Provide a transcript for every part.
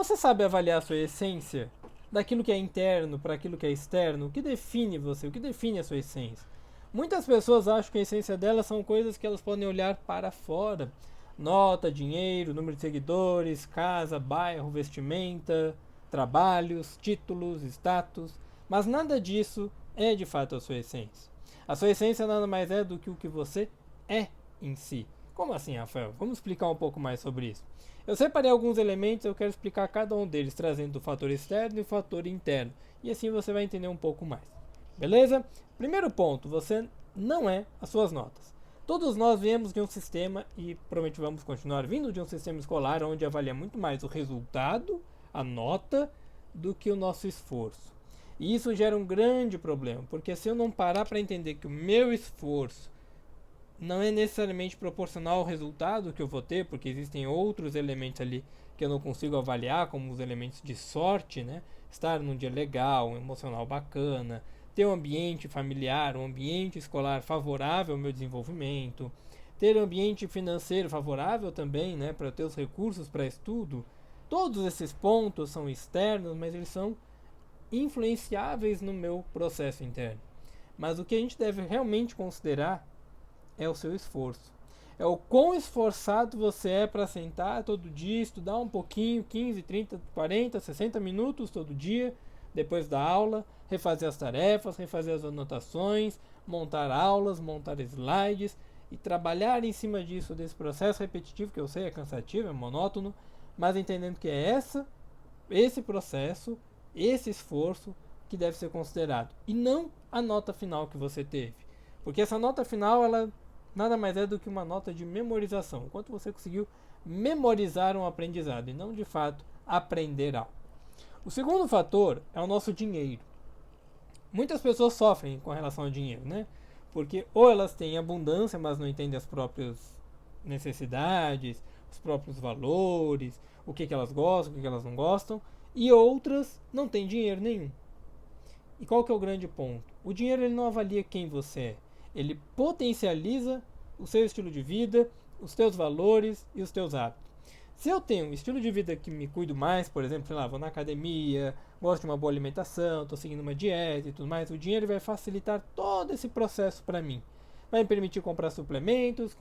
Você sabe avaliar a sua essência? Daquilo que é interno para aquilo que é externo? O que define você? O que define a sua essência? Muitas pessoas acham que a essência delas são coisas que elas podem olhar para fora. Nota, dinheiro, número de seguidores, casa, bairro, vestimenta, trabalhos, títulos, status. Mas nada disso é de fato a sua essência. A sua essência nada mais é do que o que você é em si. Como assim, Rafael? Vamos explicar um pouco mais sobre isso. Eu separei alguns elementos, eu quero explicar cada um deles, trazendo o fator externo e o fator interno. E assim você vai entender um pouco mais. Beleza? Primeiro ponto, você não é as suas notas. Todos nós viemos de um sistema, e provavelmente vamos continuar vindo de um sistema escolar, onde avalia muito mais o resultado, a nota, do que o nosso esforço. E isso gera um grande problema, porque se eu não parar para entender que o meu esforço não é necessariamente proporcional ao resultado que eu vou ter, porque existem outros elementos ali que eu não consigo avaliar, como os elementos de sorte, né? Estar num dia legal, um emocional bacana, ter um ambiente familiar, um ambiente escolar favorável ao meu desenvolvimento, ter um ambiente financeiro favorável também, né? Para eu ter os recursos para estudo. Todos esses pontos são externos, mas eles são influenciáveis no meu processo interno. Mas o que a gente deve realmente considerar é o seu esforço. É o quão esforçado você é para sentar todo dia, estudar um pouquinho, 15, 30, 40, 60 minutos todo dia, depois da aula, refazer as tarefas, refazer as anotações, montar aulas, montar slides e trabalhar em cima disso, desse processo repetitivo, que eu sei é cansativo, é monótono, mas entendendo que é esse processo, esse esforço que deve ser considerado, e não a nota final que você teve. Porque essa nota final, ela nada mais é do que uma nota de memorização. Enquanto você conseguiu memorizar um aprendizado e não de fato aprender algo. O segundo fator é o nosso dinheiro. Muitas pessoas sofrem com relação ao dinheiro, né? Porque ou elas têm abundância, mas não entendem as próprias necessidades, os próprios valores, o que elas gostam, o que elas não gostam, e outras não têm dinheiro nenhum. E qual que é o grande ponto? O dinheiro ele não avalia quem você é. Ele potencializa o seu estilo de vida, os teus valores e os teus hábitos. Se eu tenho um estilo de vida que me cuido mais, por exemplo, sei lá, vou na academia, gosto de uma boa alimentação, estou seguindo uma dieta e tudo mais, o dinheiro vai facilitar todo esse processo para mim. Vai me permitir comprar suplementos,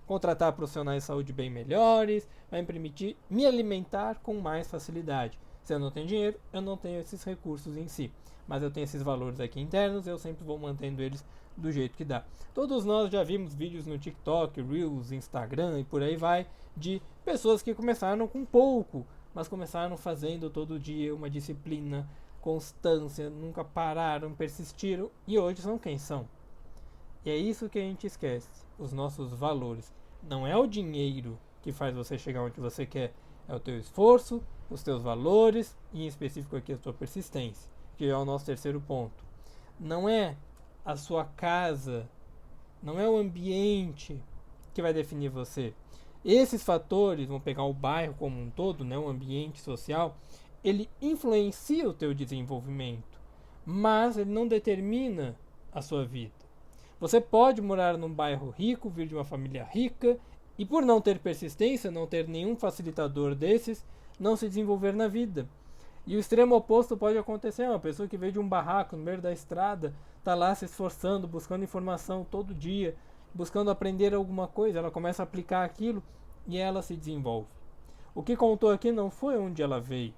contratar profissionais de saúde bem melhores, vai me permitir me alimentar com mais facilidade. Se eu não tenho dinheiro, eu não tenho esses recursos em si. Mas eu tenho esses valores aqui internos, eu sempre vou mantendo eles do jeito que dá. Todos nós já vimos vídeos no TikTok, Reels, Instagram e por aí vai, de pessoas que começaram com pouco, mas começaram fazendo todo dia uma disciplina, constância, nunca pararam, persistiram e hoje são quem são. E é isso que a gente esquece, os nossos valores. Não é o dinheiro que faz você chegar onde você quer, é o teu esforço, os teus valores e em específico aqui a tua persistência, que é o nosso terceiro ponto. Não é a sua casa, não é o ambiente que vai definir você. Esses fatores, vamos pegar o bairro como um todo, né, o ambiente social, ele influencia o teu desenvolvimento, mas ele não determina a sua vida. Você pode morar num bairro rico, vir de uma família rica e por não ter persistência, não ter nenhum facilitador desses, não se desenvolver na vida. E o extremo oposto pode acontecer, uma pessoa que veio de um barraco no meio da estrada, está lá se esforçando, buscando informação todo dia, buscando aprender alguma coisa, ela começa a aplicar aquilo e ela se desenvolve. O que contou aqui não foi onde ela veio,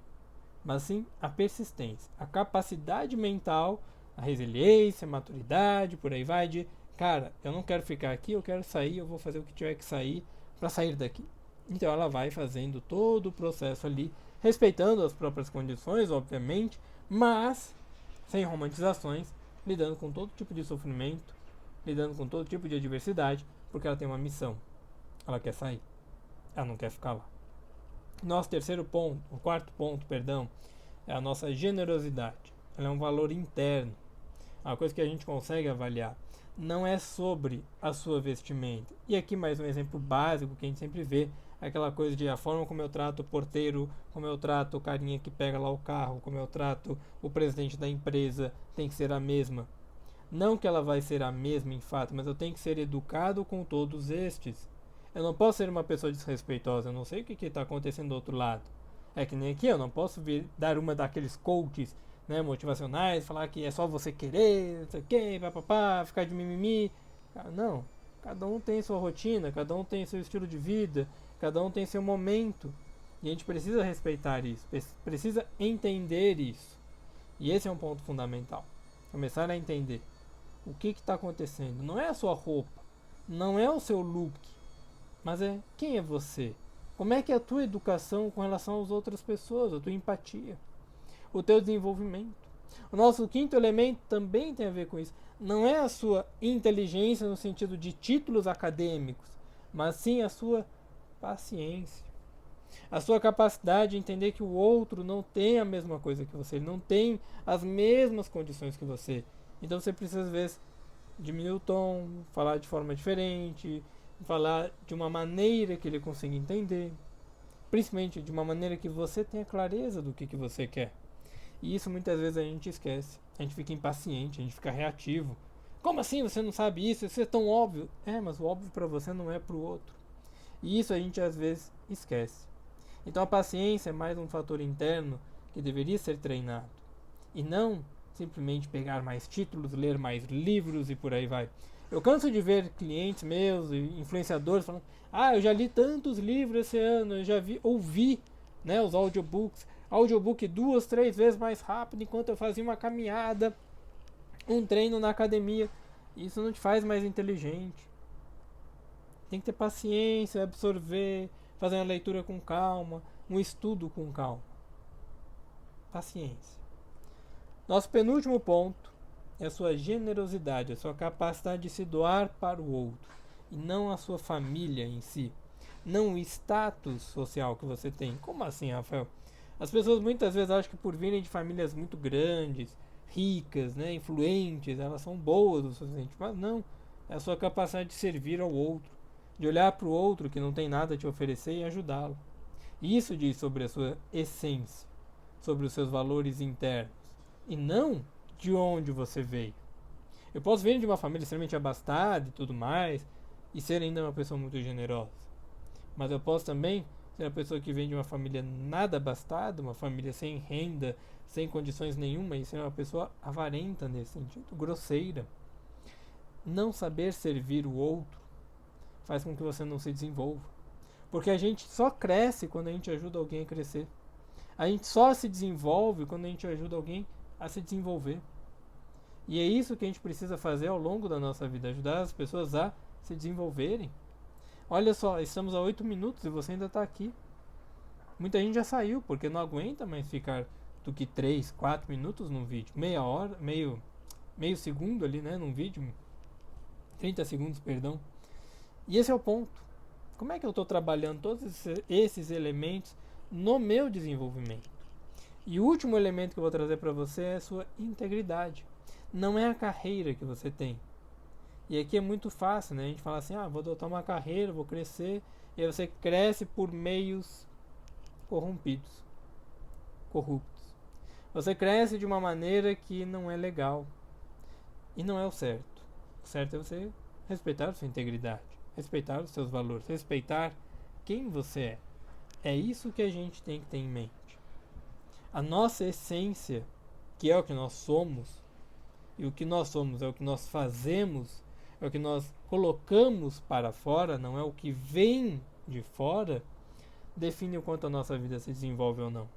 mas sim a persistência, a capacidade mental, a resiliência, a maturidade, por aí vai, de cara, eu não quero ficar aqui, eu quero sair, eu vou fazer o que tiver que sair para sair daqui. Então ela vai fazendo todo o processo ali, respeitando as próprias condições, obviamente, mas sem romantizações, lidando com todo tipo de sofrimento, lidando com todo tipo de adversidade, porque ela tem uma missão. Ela quer sair. Ela não quer ficar lá. Nosso terceiro ponto, o quarto ponto, perdão, é a nossa generosidade. Ela é um valor interno. É uma coisa que a gente consegue avaliar. Não é sobre a sua vestimenta. E aqui mais um exemplo básico que a gente sempre vê, aquela coisa de a forma como eu trato o porteiro, como eu trato o carinha que pega lá o carro, como eu trato o presidente da empresa, tem que ser a mesma. Não que ela vai ser a mesma em fato, mas eu tenho que ser educado com todos estes. Eu não posso ser uma pessoa desrespeitosa, eu não sei o que está acontecendo do outro lado. É que nem aqui, eu não posso dar uma daqueles coaches, né, motivacionais, falar que é só você querer, não sei o que, papapá, ficar de mimimi. Não, cada um tem sua rotina, cada um tem seu estilo de vida, cada um tem seu momento. E a gente precisa respeitar isso, precisa entender isso. E esse é um ponto fundamental. Começar a entender o que está acontecendo. Não é a sua roupa, não é o seu look, mas é quem é você. Como é que é a tua educação com relação às outras pessoas, a tua empatia, o teu desenvolvimento. O nosso quinto elemento também tem a ver com isso. Não é a sua inteligência no sentido de títulos acadêmicos, mas sim a sua paciência. A sua capacidade de entender que o outro não tem a mesma coisa que você, ele não tem as mesmas condições que você. Então você precisa, às vezes, diminuir o tom, falar de forma diferente, falar de uma maneira que ele consiga entender, principalmente de uma maneira que você tenha clareza do que você quer. E isso muitas vezes a gente esquece, a gente fica impaciente, a gente fica reativo. Como assim você não sabe isso? Isso é tão óbvio. É, mas o óbvio para você não é para o outro. E isso a gente às vezes esquece. Então a paciência é mais um fator interno que deveria ser treinado. E não simplesmente pegar mais títulos, ler mais livros e por aí vai. Eu canso de ver clientes meus e influenciadores falando: eu já li tantos livros esse ano, eu já ouvi, né, os audiobooks. Audiobook 2, 3 vezes mais rápido enquanto eu fazia uma caminhada, um treino na academia. Isso não te faz mais inteligente. Tem que ter paciência, absorver, fazer uma leitura com calma, um estudo com calma. Paciência. Nosso penúltimo ponto é a sua generosidade, a sua capacidade de se doar para o outro, e não a sua família em si, não o status social que você tem. Como assim, Rafael? As pessoas muitas vezes acham que por virem de famílias muito grandes, ricas, né, influentes, elas são boas o suficiente, mas não. É a sua capacidade de servir ao outro, de olhar para o outro que não tem nada a te oferecer e ajudá-lo. Isso diz sobre a sua essência, sobre os seus valores internos, e não de onde você veio. Eu posso vir de uma família extremamente abastada e tudo mais, e ser ainda uma pessoa muito generosa. Mas eu posso também ser uma pessoa que vem de uma família nada abastada, uma família sem renda, sem condições nenhuma, e ser uma pessoa avarenta nesse sentido, grosseira. Não saber servir o outro faz com que você não se desenvolva. Porque a gente só cresce quando a gente ajuda alguém a crescer. A gente só se desenvolve quando a gente ajuda alguém a se desenvolver. E é isso que a gente precisa fazer ao longo da nossa vida, ajudar as pessoas a se desenvolverem. Olha só, estamos a 8 minutos e você ainda está aqui. Muita gente já saiu, porque não aguenta mais ficar do que 3, 4 minutos num vídeo. Meia hora, meio segundo ali, né, num vídeo. 30 segundos, perdão. E esse é o ponto. Como é que eu estou trabalhando todos esses elementos no meu desenvolvimento? E o último elemento que eu vou trazer para você é a sua integridade. Não é a carreira que você tem. E aqui é muito fácil, né? A gente fala assim, vou adotar uma carreira, vou crescer. E aí você cresce por meios corruptos. Você cresce de uma maneira que não é legal. E não é o certo. O certo é você respeitar a sua integridade, respeitar os seus valores, respeitar quem você é. É isso que a gente tem que ter em mente. A nossa essência, que é o que nós somos, e o que nós somos é o que nós fazemos, é o que nós colocamos para fora, não é o que vem de fora, define o quanto a nossa vida se desenvolve ou não.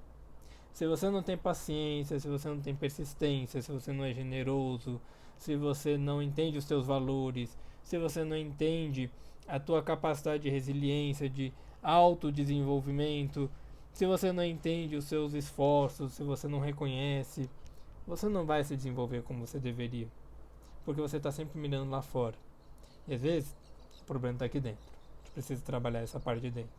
Se você não tem paciência, se você não tem persistência, se você não é generoso, se você não entende os seus valores, se você não entende a tua capacidade de resiliência, de autodesenvolvimento, se você não entende os seus esforços, se você não reconhece, você não vai se desenvolver como você deveria. Porque você está sempre mirando lá fora. E às vezes, o problema está aqui dentro. A gente precisa trabalhar essa parte de dentro.